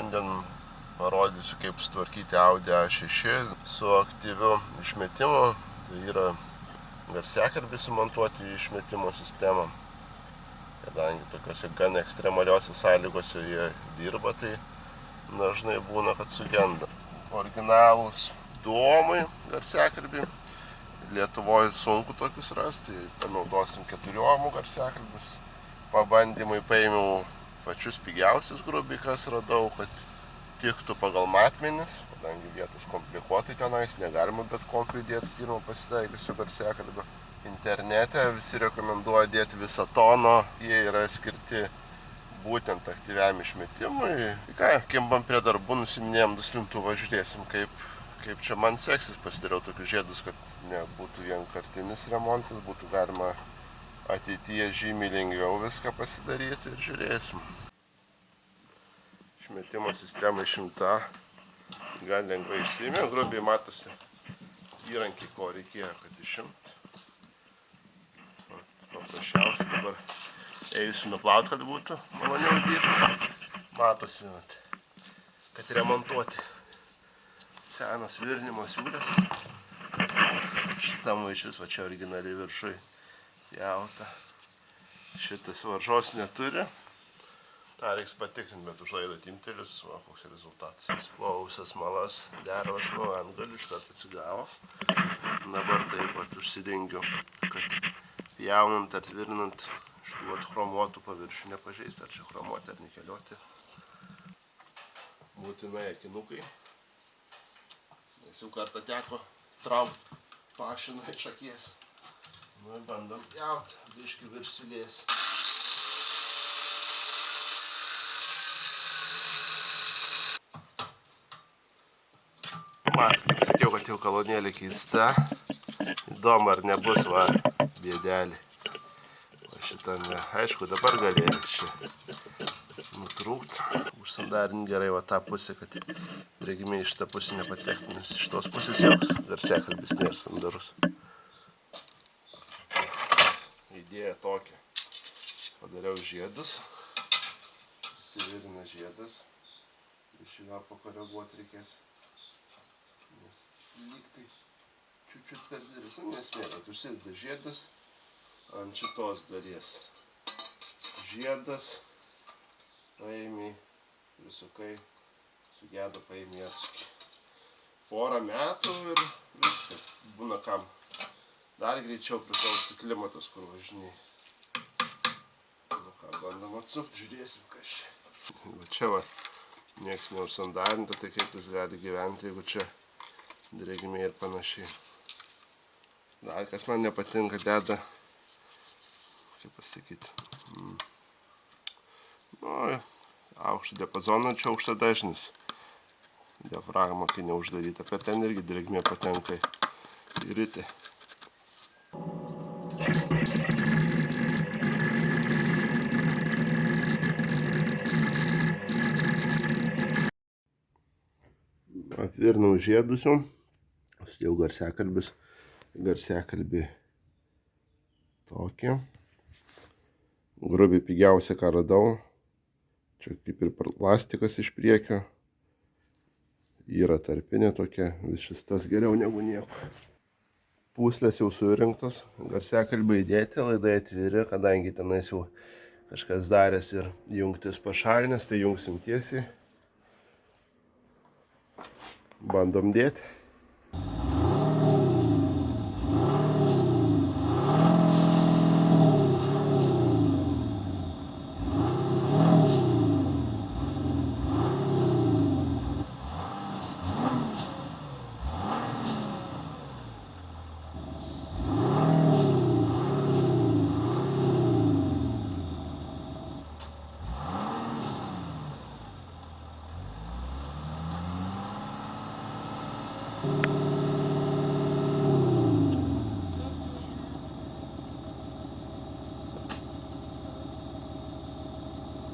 Šiandien parodysiu, kaip sutvarkyti Audi A6 su aktyviu išmetimu. Tai yra garsiakalbį sumontuoti į išmetimo sistemą. Kadangi tokiose gan ekstremaliuose sąlygose jie dirba, tai dažnai būna, kad sugenda. Originalūs duomai garsiakalbiai. Lietuvoje sunku tokius rasti, panaudosim 4 ohmų garsiakalbius. Pabandymai paėmiau pačius pigiausius grubiai, kas radau, kad tiktų pagal matmenis, kadangi vietos komplikuotai tenais, negalima bet kokį įdėti pirmą pasitaikiusio garsiakalbio. Internete visi rekomenduoja dėti visą toną, jie yra skirti būtent aktyviam išmetimui. Ką, kimbam prie darbų, nusiminėjom duslintuvą, žiūrėsim, kaip čia man seksis. Pasidariau tokius žiedus, kad nebūtų vienkartinis remontas, būtų galima ateityje žymiai lengviau viską pasidaryti ir žiūrėsim. Išmetimo sistema išimta, gan lengvai išsiėmė, grubiai matosi įrankiai, ko reikėjo, kad išimt. Paprasčiausiai dabar eisiu nuplaut, kad būtų maloniau dirbti. Matosi, kad remontuoti senas virinimo siūlės. Šitam vaišius, va čia originaliai viršui pjauta. Šitas varžos neturi. Ta reiks patikrinti, bet užlaido timtelius, va koks rezultatas. Splovusias malas, dervas nuo antgalių, iškart atsigavo. Dabar taip pat užsidengiu, kad pjaunant ar tvirtinant šituot chromuotų paviršių nepažeisti, ar čia chromuoti, ar nikeliuoti. Būtinai akinukai. Nes jau kartą teko traukt pašiną iš akies. Nu ir bandom pjaut, biškį virš siūlės. Sakiau, kad jau kolonėlė keista. Įdomu, ar nebus, va, bėdelį. O šitą, aišku, dabar galės čia nutrūkt. Užsandarinti gerai va tą pusę, kad drėgmė iš tą pusę nepatektų, nes iš tos pusės joks garsiakalbis nėra sandarus. Idėja tokia. Padariau žiedus. Įsivirina žiedas. Iš jo pakoreguoti reikės. Nes lyg tai čiut per didelis. Nu, nesmėgat, užsideda žiedas ant šitos dalies. Žiedas. Paėmė, prisukai, sugedo, paėmė atsuki. Porą metų ir viskas. Būna kam dar greičiau priklauso klimatas, kur važinėjai. Nu ką, bandom atsukti, žiūrėsim, kas čia. Va čia va, nieks neužsandarinta, tai kaip jis gali gyventi, jeigu čia drėgmė ir panašiai. Dar kas man nepatinka, deda, kaip pasakyti, aukšto diapazono, čia aukšta dažnis. Diafragma, kai neuždaryta, per ten irgi drėgmė patenka į ritę. Atvirnau žiedus jau, jau garsiakalbį tokį. Grubiai pigiausia, ką radau. Čia kaip ir plastikas iš priekio. Yra tarpinė tokia, vis šis tas geriau negu nieko. Pūslės jau surinktos, garsiakalbiai įdėti, laidai atviri, kadangi tenais jau kažkas daręs ir jungtis pašalinės, tai jungsim tiesiai. Bandom dėti.